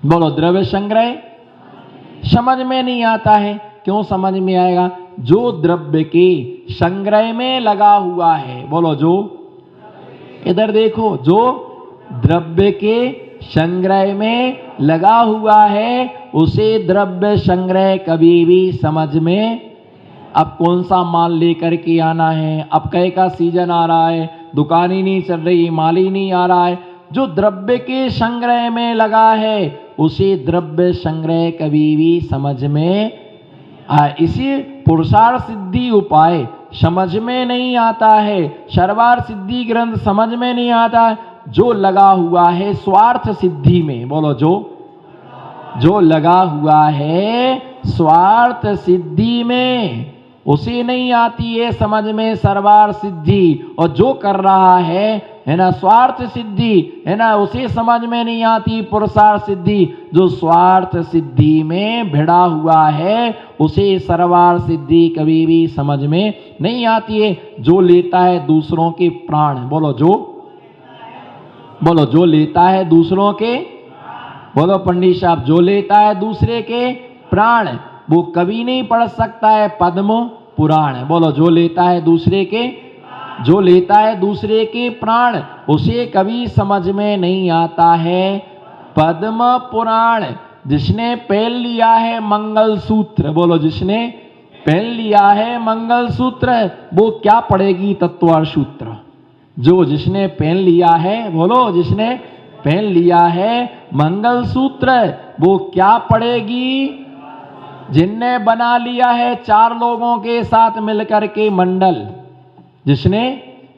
बोलो द्रव्य संग्रह समझ में नहीं आता है। क्यों समझ में आएगा? जो द्रव्य के संग्रह में लगा हुआ है, बोलो जो, इधर देखो, जो द्रव्य के संग्रह में लगा हुआ है उसे द्रव्य संग्रह कभी भी समझ में। अब कौन सा माल लेकर के आना है, अब कई का सीजन आ रहा है, दुकान ही नहीं चल रही, माल ही नहीं आ रहा है, जो द्रव्य के संग्रह में लगा है उसे द्रव्य संग्रह कभी भी समझ में इसी पुरुषार्थ सिद्धि उपाय समझ में नहीं आता है, सर्वार्थ सिद्धि ग्रंथ समझ में नहीं आता है। जो लगा हुआ है स्वार्थ सिद्धि में, बोलो जो लगा हुआ है स्वार्थ सिद्धि में उसे नहीं आती है समझ में सर्वार्थ सिद्धि, और जो कर रहा है ना स्वार्थ सिद्धि, है ना, उसे समझ में नहीं आती पुरुषार्थ सिद्धि। जो स्वार्थ सिद्धि में भिड़ा हुआ है उसे सर्वार्थ सिद्धि कभी भी समझ में नहीं आती है। जो लेता है दूसरों के प्राण, बोलो जो लेता है दूसरों के, बोलो पंडित साहब, जो लेता है दूसरे के प्राण वो कभी नहीं पढ़ सकता है पद्म पुराण। बोलो जो लेता है दूसरे के प्राण उसे कभी समझ में नहीं आता है पद्म पुराण। जिसने पहन लिया है मंगल सूत्र, बोलो जिसने पहन लिया है मंगल सूत्र वो क्या पढ़ेगी तत्वार्थ सूत्र। जो जिसने पहन लिया है, बोलो जिसने पहन लिया है मंगल सूत्र वो क्या पढ़ेगी। जिनने बना लिया है 4 लोगों के साथ मिलकर के मंडल, जिसने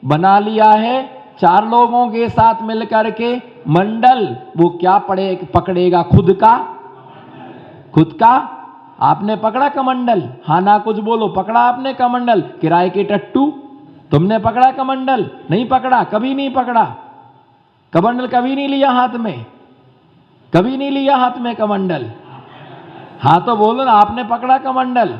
बना लिया है 4 लोगों के साथ मिलकर के मंडल वो क्या पकड़ेगा खुद का। आपने पकड़ा कमंडल? हाँ ना कुछ बोलो, पकड़ा आपने कमंडल? किराए के टट्टू, तुमने पकड़ा कमंडल? नहीं पकड़ा, कभी नहीं पकड़ा कमंडल, कभी नहीं लिया हाथ में, कभी नहीं लिया हाथ में कमंडल। हाँ तो बोलो ना, आपने पकड़ा कमंडल?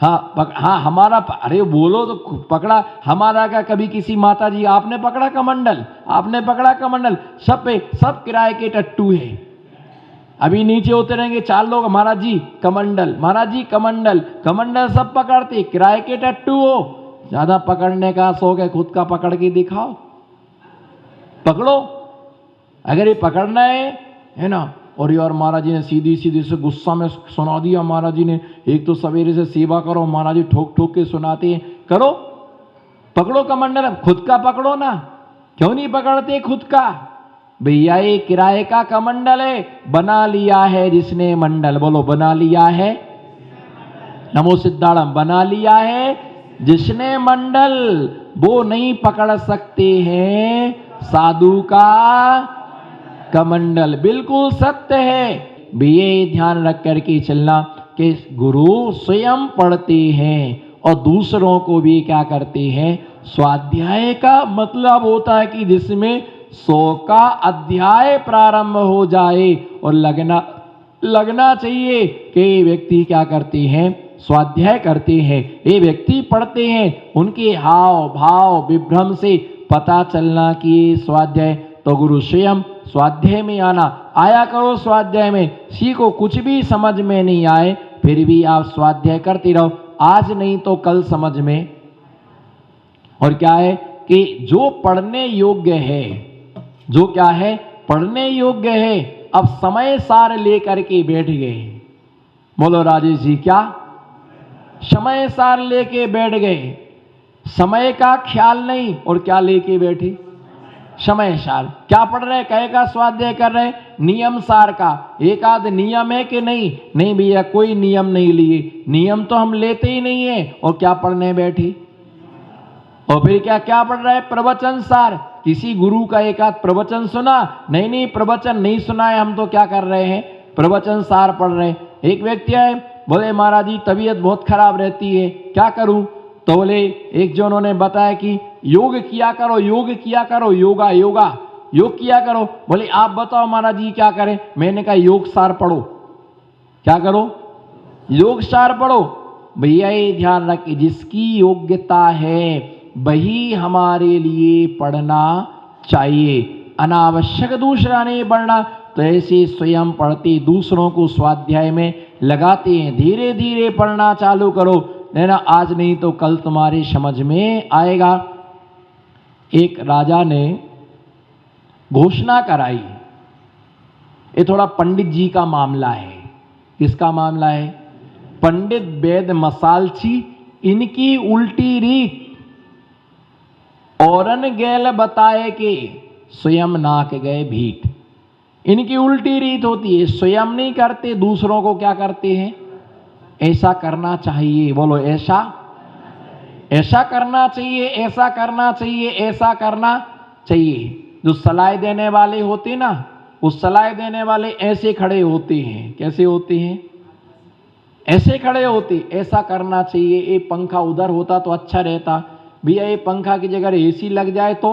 हाँ हमारा, अरे बोलो तो पकड़ा हमारा का कभी किसी माता जी आपने पकड़ा कमंडल? आपने पकड़ा कमंडल? सब किराए के टट्टू है। अभी नीचे उतरेंगे 4 लोग, महाराज जी कमंडल, महाराज जी कमंडल, कमंडल सब पकड़ते, किराए के टट्टू हो। ज्यादा पकड़ने का शौक है, खुद का पकड़ के दिखाओ, पकड़ो अगर ये पकड़ना है ना। और यार महाराज जी ने सीधी से गुस्सा में सुना दिया, महाराज जी ने एक तो सवेरे से सेवा करो, महाराज जी ठोक ठोक के सुनाते हैं, करो पकड़ो कमंडल, खुद का पकड़ो ना। क्यों नहीं पकड़ते खुद का? भैया ये किराए का कमंडल है, बना लिया है जिसने मंडल, बोलो बना लिया है, नमो सिद्धाड़म, बना लिया है जिसने मंडल, वो नहीं पकड़ सकते हैं साधु का कमंडल। बिल्कुल सत्य है। भी ये ध्यान रख करके चलना कि गुरु स्वयं पढ़ते हैं और दूसरों को भी क्या करते हैं। स्वाध्याय का मतलब होता है कि जिसमें 100 का अध्याय प्रारंभ हो जाए और लगना चाहिए कि व्यक्ति क्या करते हैं, स्वाध्याय करते हैं। ये व्यक्ति पढ़ते हैं, उनके हाव भाव विभ्रम से पता चलना कि स्वाध्याय। तो गुरु स्वयं स्वाध्याय में आया करो, स्वाध्याय में सीखो। कुछ भी समझ में नहीं आए फिर भी आप स्वाध्याय करते रहो, आज नहीं तो कल समझ में। और क्या है कि जो पढ़ने योग्य है, जो क्या है पढ़ने योग्य है, अब समय सार लेकर के बैठ गए। बोलो राजेश जी, क्या समय सार लेके बैठ गए? समय का ख्याल नहीं, और क्या लेके बैठे? समय सार। क्या पढ़ रहे? कहे का स्वाध्याय कर रहे, नियम सार का। एक आध नियम है कि नहीं? नहीं भैया कोई नियम नहीं लिए, नियम तो हम लेते ही नहीं है, और क्या पढ़ने बैठी। और फिर क्या क्या पढ़ रहा है? प्रवचन सार। किसी गुरु का एक आध प्रवचन सुना? नहीं प्रवचन नहीं सुना है, हम तो क्या कर रहे हैं, प्रवचन सार पढ़ रहे हैं। एक व्यक्ति आए, बोले महाराज जी तबीयत बहुत खराब रहती है, क्या करूं? तो बोले एक जो उन्होंने बताया कि योग किया करो, योग किया करो, योग किया करो। बोले आप बताओ महाराज जी क्या करें? मैंने कहा योग सार पढ़ो। क्या करो? योग सार पढ़ो। भैया ये ध्यान रखिए, जिसकी योग्यता है वही हमारे लिए पढ़ना चाहिए, अनावश्यक दूसरा नहीं पढ़ना। तो ऐसे स्वयं पढ़ते दूसरों को स्वाध्याय में लगाते हैं। धीरे धीरे पढ़ना चालू करो, है ना, आज नहीं तो कल तुम्हारी समझ में आएगा। एक राजा ने घोषणा कराई, ये थोड़ा पंडित जी का मामला है। किसका मामला है? पंडित वेद मसालची इनकी उल्टी रीत, औरन गैल बताए कि स्वयं नाक गए भीट। इनकी उल्टी रीत होती है, स्वयं नहीं करते, दूसरों को क्या करते हैं? ऐसा करना चाहिए, बोलो ऐसा, ऐसा करना चाहिए, ऐसा करना चाहिए, ऐसा करना चाहिए। जो सलाह देने वाले होते ना, उस सलाह देने वाले ऐसे खड़े होते हैं। कैसे होते हैं? ऐसे खड़े होते, ऐसा करना चाहिए। ये पंखा उधर होता तो अच्छा रहता भैया, ये पंखा की जगह एसी लग जाए तो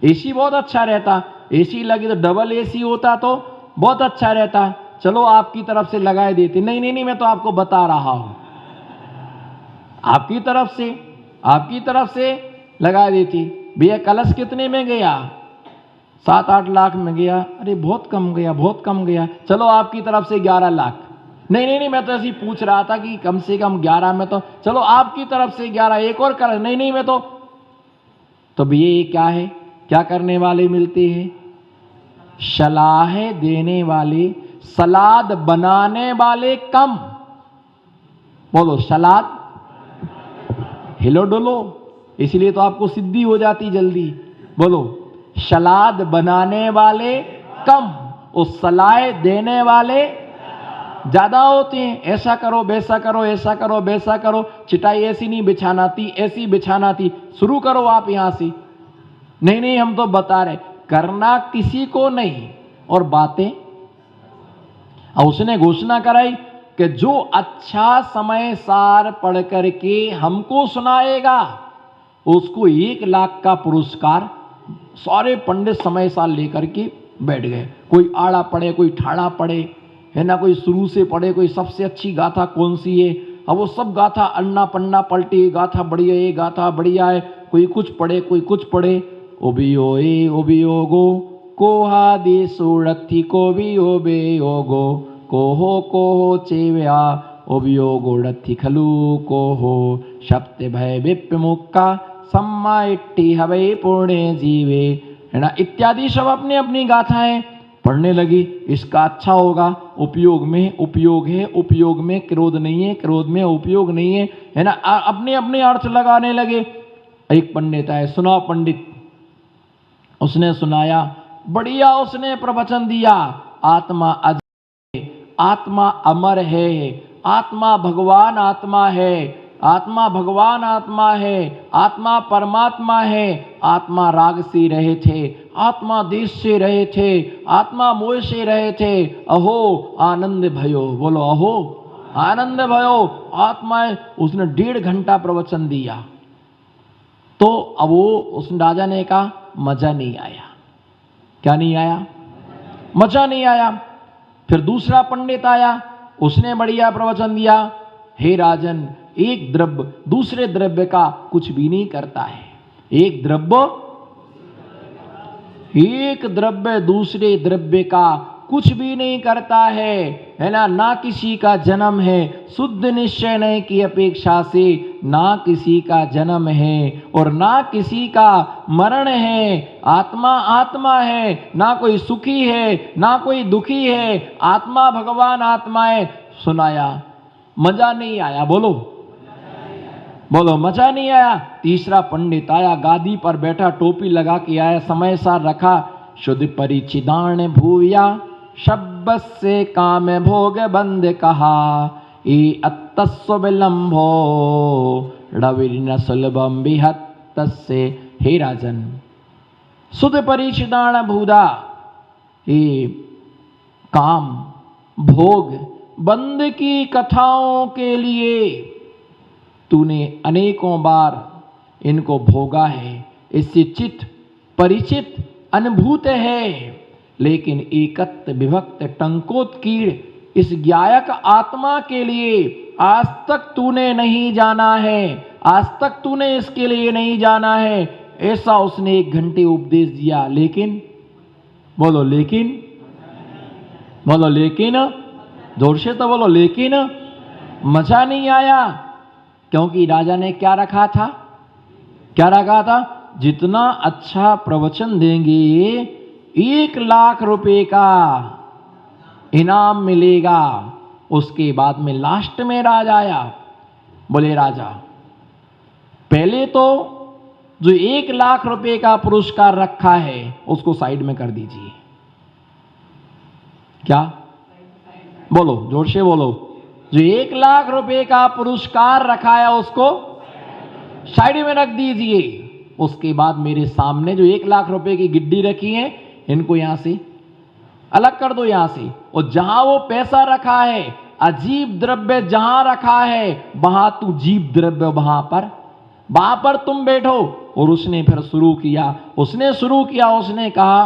एसी बहुत अच्छा रहता, एसी लगी तो डबल एसी होता तो बहुत अच्छा रहता, चलो आपकी तरफ से लगाए देते। नहीं नहीं नहीं, मैं तो आपको बता रहा हूं, आपकी तरफ से लगा देती। भैया कलश कितने में गया? 7-8 लाख में गया। अरे बहुत कम गया, बहुत कम गया, चलो आपकी तरफ से 11 लाख। नहीं नहीं नहीं, मैं तो ऐसे ही पूछ रहा था कि कम से कम 11 में, तो चलो आपकी तरफ से 11, एक और कलश। नहीं नहीं, मैं तो भैया ये क्या है? क्या करने वाले मिलते हैं? सलाह देने वाले, सलाद बनाने वाले कम। बोलो सलाद, हिलो डोलो, इसलिए तो आपको सिद्धि हो जाती जल्दी। बोलो सलाद बनाने वाले कम और सलाह देने वाले ज्यादा होते हैं। ऐसा करो, वैसा करो, ऐसा करो, वैसा करो, चिटाई ऐसी नहीं बिछाना थी, ऐसी बिछाना थी, शुरू करो आप यहां से। नहीं नहीं, हम तो बता रहे, करना किसी को नहीं और बातें। और उसने घोषणा कराई कि जो अच्छा समय सार पढ़ करके हमको सुनाएगा उसको 1 लाख का पुरस्कार। सारे पंडित समय सार लेकर के बैठ गए। कोई आड़ा पढ़े, कोई ठाड़ा पढ़े, है ना, कोई शुरू से पढ़े, कोई सबसे अच्छी गाथा कौन सी है। अब वो सब गाथा अन्ना पन्ना पलटी, गाथा बढ़िया है, गाथा बढ़िया है, कोई कुछ पढ़े, कोई कुछ पढ़े। ओबियोगो कोहा दे सुरथी को भी ओबेयोगो कोहो चेव्या ओबियोगो रथी खलु कोहो शब्द भय विप्य मुक्का सम्मा इट्टी हवे पुणे जीवे, है ना, इत्यादि सब अपनी अपनी गाथाएं पढ़ने लगी। इसका अच्छा होगा, उपयोग में उपयोग है, उपयोग में क्रोध नहीं है, क्रोध में उपयोग नहीं है ना, अपने अपने अर्थ लगाने लगे। एक पंडित आए, सुनाओ पंडित। उसने सुनाया, बढ़िया उसने प्रवचन दिया। आत्मा अजय, आत्मा अमर है, आत्मा भगवान आत्मा है, आत्मा भगवान आत्मा है, आत्मा परमात्मा है। आत्मा राग से रहे थे, आत्मा देश से रहे थे, आत्मा मोह से रहे थे। अहो आनंद भयो, बोलो अहो आनंद भयो आत्मा। उसने 1.5 घंटा प्रवचन दिया। तो अब वो उस राजा ने कहा मजा नहीं आया। क्या नहीं आया? मजा नहीं आया। फिर दूसरा पंडित आया, उसने बढ़िया प्रवचन दिया। हे राजन, एक द्रव्य दूसरे द्रव्य का कुछ भी नहीं करता है। एक द्रव्य दूसरे द्रव्य का कुछ भी नहीं करता है ना, ना किसी का जन्म है, शुद्ध निश्चय नहीं की अपेक्षा से ना किसी का जन्म है और ना किसी का मरण है। आत्मा आत्मा है, ना कोई सुखी है ना कोई दुखी है, आत्मा भगवान आत्मा है। सुनाया, मजा नहीं आया। बोलो बोलो मजा नहीं आया। तीसरा पंडित आया, गादी पर बैठा, टोपी लगा के आया, समय सार रखा। शुद्ध परिचिदान भूया शब्द से काम भोग बंद कहा, ई अत्तस्व विलंबो रविर्न सुलभम विहत से। हे राजन, शुद्ध परिचिदान भूदा, ये काम भोग बंद की कथाओं के लिए तूने अनेकों बार इनको भोगा है, इससे चित्त परिचित अनुभूत है, लेकिन एकत्व विभक्त टंकोत्कीर्ण इस ज्ञायक आत्मा के लिए आज तक तूने नहीं जाना है, आज तक तूने इसके लिए नहीं जाना है। ऐसा उसने 1 घंटे उपदेश दिया। लेकिन बोलो लेकिन बोलो लेकिन, जोर से तो बोलो, लेकिन मजा नहीं आया। क्योंकि राजा ने क्या रखा था? क्या रखा था? जितना अच्छा प्रवचन देंगे 1,00,000 रुपए का इनाम मिलेगा। उसके बाद में लास्ट में राजा आया, बोले राजा पहले तो जो 1,00,000 रुपए का पुरस्कार रखा है उसको साइड में कर दीजिए। क्या? बोलो, जोर से बोलो। जो 1,00,000 रुपए का पुरस्कार रखा है उसको साइड में रख दीजिए। उसके बाद मेरे सामने जो 1,00,000 रुपए की गिड्डी रखी है इनको यहां से अलग कर दो, यहां से। और जहां वो पैसा रखा है, अजीब द्रव्य जहां रखा है, वहां तू जीव द्रव्य वहां पर तुम बैठो। और उसने फिर शुरू किया, उसने कहा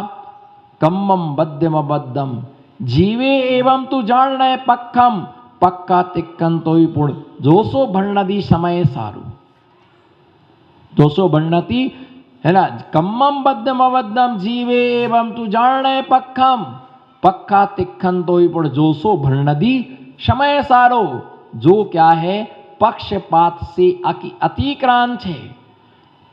कम्मम बद्यम बद्धम जीवे एवं तू जान रहे पक्खम पक्का तिक्कन तो ही पुण जोसो भरणदी समय सारू। दोसो भरणती है ना, कम्मम बद्धम अबद्धम जीवे एवं तू जान रहे पक्खम पक्का तिक्खन तो ही पुण जोसो भरणदी समय सारो। जो क्या है? पक्षपात से अतिक्रांत है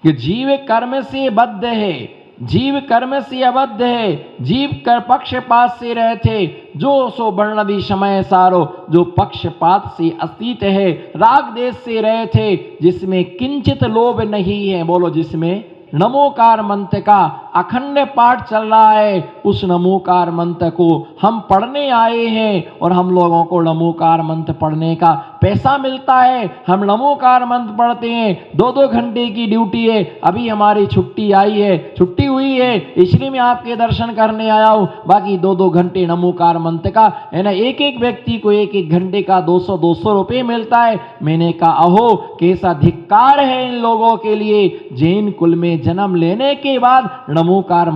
कि जीव कर्म से बद्ध है, जीव कर्म से अबद्ध है, जीव कर पक्षपात से रहते। जो सो वर्णदी समय सारो, जो पक्षपात से अतीत है, राग देश से रहते, जिसमें किंचित लोभ नहीं है। बोलो, जिसमें नमोकार मंत्र का अखंड पाठ चल रहा है, उस नमोकार मंत्र को हम पढ़ने आए हैं। और हम लोगों को नमोकार मंत्र पढ़ने का पैसा मिलता है। हम नमोकार मंत्र पढ़ते हैं, 2-2 घंटे की ड्यूटी है। अभी हमारी छुट्टी आई है, छुट्टी हुई है, इसलिए मैं आपके दर्शन करने आया हूं। बाकी 2-2 घंटे नमोकार मंत्र का है ना, एक व्यक्ति को 1-1 घंटे का 200-200 रुपए मिलता है। मैंने कहा अहो, कैसा धिक्कार है इन लोगों के लिए, जैन कुल में जन्म लेने के बाद नमोकार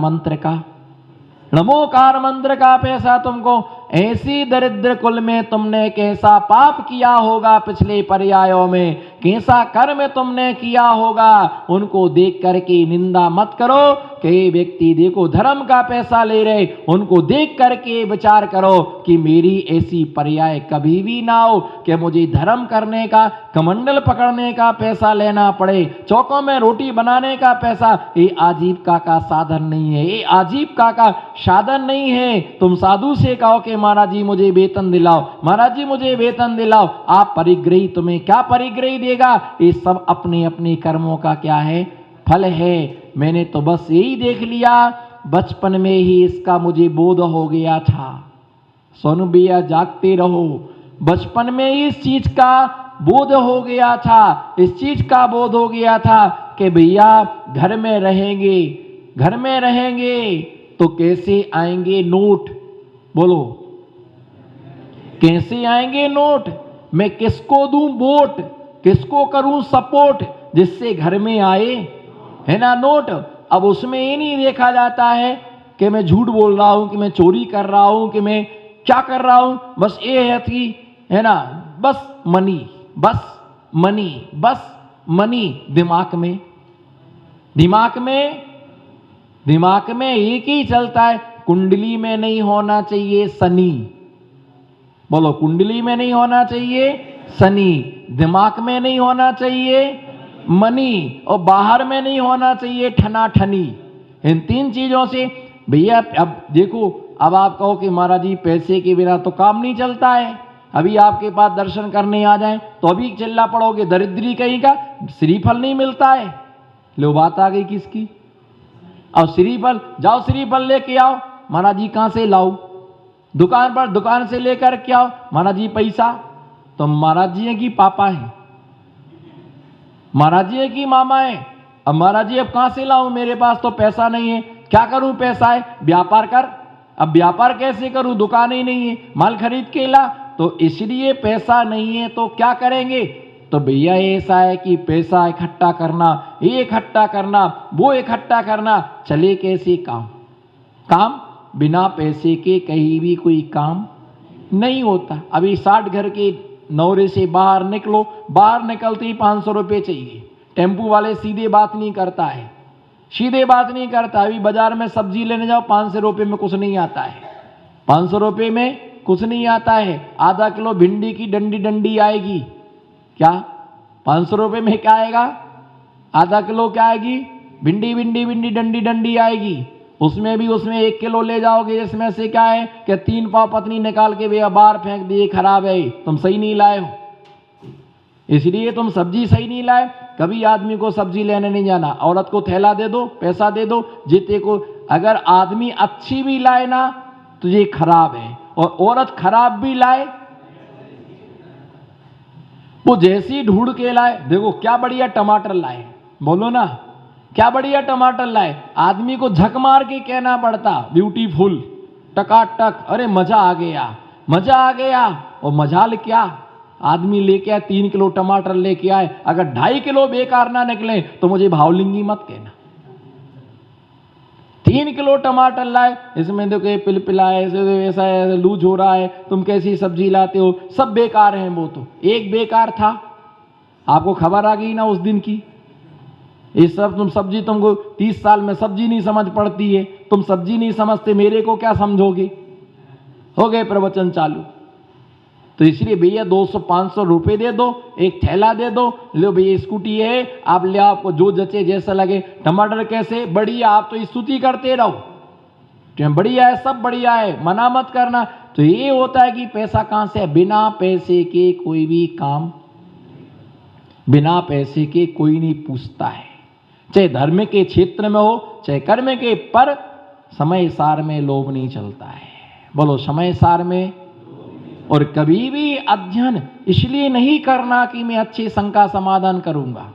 मंत्र का पैसा तुमको, ऐसी दरिद्र कुल में तुमने कैसा पाप किया होगा पिछले पर्यायों में, कैसा कर्म तुमने किया होगा। उनको देख करके निंदा मत करो कि ये व्यक्ति देखो धर्म का पैसा ले रहे। उनको देख करके विचार करो कि मेरी ऐसी पर्याय कभी भी ना हो कि मुझे धर्म करने का, कमंडल पकड़ने का पैसा लेना पड़े, चौकों में रोटी बनाने का पैसा। ये आजीविका का साधन नहीं है, ये आजीविका का साधन नहीं है। तुम साधु से कहो कि महाराज जी मुझे वेतन दिलाओ, महाराज जी मुझे वेतन दिलाओ। आप परिग्रही, तुम्हें क्या परिग्रही देगा? ये सब अपने अपने कर्मों का क्या है? फल है। मैंने तो बस यही देख लिया, बचपन में ही इसका मुझे बोध हो गया था। सोनू भैया जागते रहो, बचपन में ही इस चीज का बोध हो गया था, इस चीज का बोध हो गया था कि भैया घर में रहेंगे तो कैसे आएंगे नोट? बोलो, कैसे आएंगे नोट? मैं किसको दूं वोट, किसको करूं सपोर्ट जिससे घर में आए, है ना, नोट। अब उसमें ये नहीं देखा जाता है कि मैं झूठ बोल रहा हूं, कि मैं चोरी कर रहा हूं, कि मैं क्या कर रहा हूं। बस ये है कि है ना, बस मनी, बस मनी दिमाग में एक ही चलता है, कुंडली में नहीं होना चाहिए शनि। बोलो, कुंडली में नहीं होना चाहिए शनि, दिमाग में नहीं होना चाहिए मनी, और बाहर में नहीं होना चाहिए ठनाठनी। इन 3 चीजों से भैया, अब देखो, अब आप कहो कि महाराज जी पैसे के बिना तो काम नहीं चलता है। अभी आपके पास दर्शन करने आ जाएं तो अभी चिल्ला पड़ोगे दरिद्री कहीं का, श्रीफल नहीं मिलता है। लो, बात आ गई किसकी? अब श्रीफल, जाओ श्रीफल लेके आओ। महाराज जी कहां से लाऊं? दुकान से लेकर के आओ। महाराज जी पैसा? तो महाराज जी की पापा है, महाराज जी की मामा है। अब महाराज जी अब कहां से लाऊं, मेरे पास तो पैसा नहीं है। क्या करूं? पैसा है, व्यापार कर। अब व्यापार कैसे करूं, दुकान ही नहीं है, माल खरीद के ला। तो इसलिए पैसा नहीं है तो क्या करेंगे? तो भैया ऐसा है कि पैसा इकट्ठा करना, ये इकट्ठा करना, वो इकट्ठा करना, चले कैसे काम बिना पैसे के कहीं भी कोई काम नहीं होता। अभी 60 घर के नौरे से बाहर निकलो, बाहर निकलते ही 500 रुपये चाहिए। टेम्पू वाले सीधे बात नहीं करता है, अभी बाजार में सब्जी लेने जाओ 500 रुपये में कुछ नहीं आता है। 500 रुपये में कुछ नहीं आता है। आधा किलो भिंडी की डंडी डंडी आएगी क्या? 500 रुपये में क्या आएगा? आधा किलो क्या आएगी? भिंडी भिंडी भिंडी डंडी डंडी आएगी। उसमें 1 किलो ले जाओगे, इसमें से क्या है कि 3 पाव पत्नी निकाल के भैया बाहर फेंक दिए, खराब है, तुम सही नहीं लाए हो, इसलिए तुम सब्जी सही नहीं लाए। कभी आदमी को सब्जी लेने नहीं जाना, औरत को थैला दे दो, पैसा दे दो, जीते को। अगर आदमी अच्छी भी लाए ना तो ये खराब है, और औरत खराब भी लाए वो जैसी ढूंढ के लाए। देखो क्या बढ़िया टमाटर लाए, बोलो ना क्या बढ़िया टमाटर लाए। आदमी को झक मार के कहना पड़ता ब्यूटीफुल, टकाटक, अरे मजा आ गया, मजा आ गया। और मजाल क्या, आदमी लेके आए 3 किलो टमाटर लेके आए, अगर 2.5 किलो बेकार ना निकले तो मुझे भावलिंगी मत कहना। 3 किलो टमाटर लाए, इसमें देखो ये पिलपिला है, ऐसा है, लूज हो रहा है, तुम कैसी सब्जी लाते हो, सब बेकार हैं। वो तो एक बेकार था, आपको खबर आ गई ना उस दिन की। ये सब तुम सब्जी, तुमको 30 साल में सब्जी नहीं समझ पड़ती है, तुम सब्जी नहीं समझते, मेरे को क्या समझोगे। हो गए प्रवचन चालू। तो इसलिए भैया 200-500 रुपए दे दो, एक थैला दे दो, लो भैया स्कूटी है, आप ले, आपको जो जचे जैसा लगे। टमाटर कैसे? बढ़िया, आप तो स्तुति करते रहो, बढ़िया है, सब बढ़िया है, मना मत करना। तो ये होता है कि पैसा कहां से? बिना पैसे के कोई भी काम, बिना पैसे के कोई नहीं पूछता है, चाहे धर्म के क्षेत्र में हो चाहे कर्म के। पर समय सार में लोभ नहीं चलता है, बोलो समय सार में। और कभी भी अध्ययन इसलिए नहीं करना कि मैं अच्छे शंका समाधान करूंगा।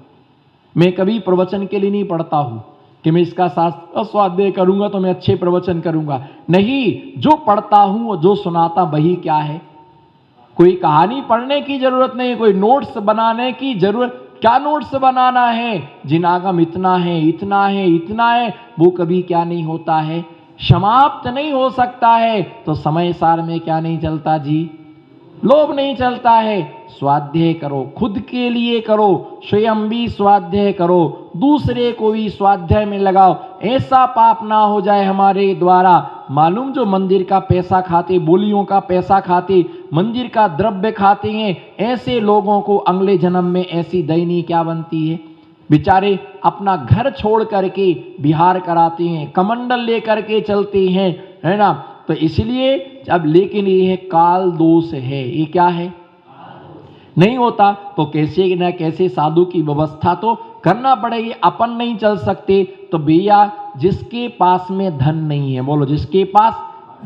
मैं कभी प्रवचन के लिए नहीं पढ़ता हूं कि मैं इसका स्वाध्याय करूंगा तो मैं अच्छे प्रवचन करूंगा। नहीं, जो पढ़ता हूं और जो सुनाता वही क्या है। कोई कहानी पढ़ने की जरूरत नहीं, कोई नोट्स बनाने की जरूरत। क्या नोट्स बनाना है? जिनागम इतना है, इतना है, इतना है, वो कभी क्या नहीं होता है, समाप्त नहीं हो सकता है। तो समय सार में क्या नहीं चलता जी? लोभ नहीं चलता है। स्वाध्याय करो, खुद के लिए करो, स्वयं भी स्वाध्याय करो, दूसरे को भी स्वाध्याय में लगाओ। ऐसा पाप ना हो जाए हमारे द्वारा। मालूम, जो मंदिर का पैसा खाते, बोलियों का पैसा खाते, मंदिर का द्रव्य खाते हैं, ऐसे लोगों को अगले जन्म में ऐसी दैनी क्या बनती है। बेचारे अपना घर छोड़ करके बिहार कराते हैं, कमंडल लेकर के चलते हैं, है ना। तो इसलिए अब, लेकिन ये काल दोष है। ये क्या है? नहीं होता तो कैसे न कैसे साधु की व्यवस्था तो करना पड़ेगी। अपन नहीं चल सकते तो भैया जिसके पास में धन नहीं है, बोलो जिसके पास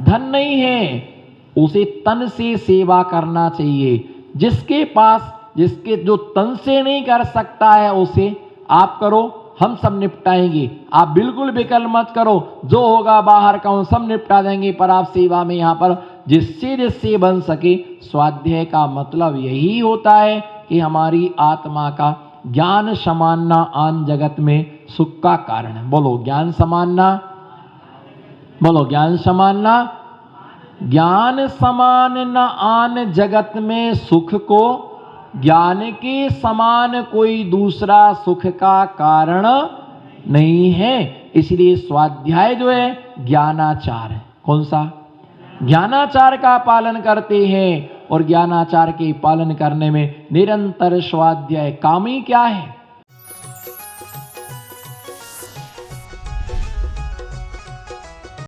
धन नहीं है, उसे तन से सेवा करना चाहिए। जिसके पास, जिसके जो तन से नहीं कर सकता है उसे आप करो, हम सब निपटाएंगे। आप बिल्कुल विकल्प मत करो, जो होगा बाहर का उन सब निपटा देंगे, पर आप सेवा में यहाँ पर जिससे जिससे बन सके। स्वाध्याय का मतलब यही होता है कि हमारी आत्मा का ज्ञान समानना आन जगत में सुख का कारण। बोलो ज्ञान समानना, बोलो ज्ञान समानना। ज्ञान समान न आन जगत में सुख को, ज्ञान के समान कोई दूसरा सुख का कारण नहीं है। इसलिए स्वाध्याय जो है ज्ञानाचार है। कौन सा? ज्ञानाचार का पालन करते हैं, और ज्ञानाचार के पालन करने में निरंतर स्वाध्याय। काम ही क्या है?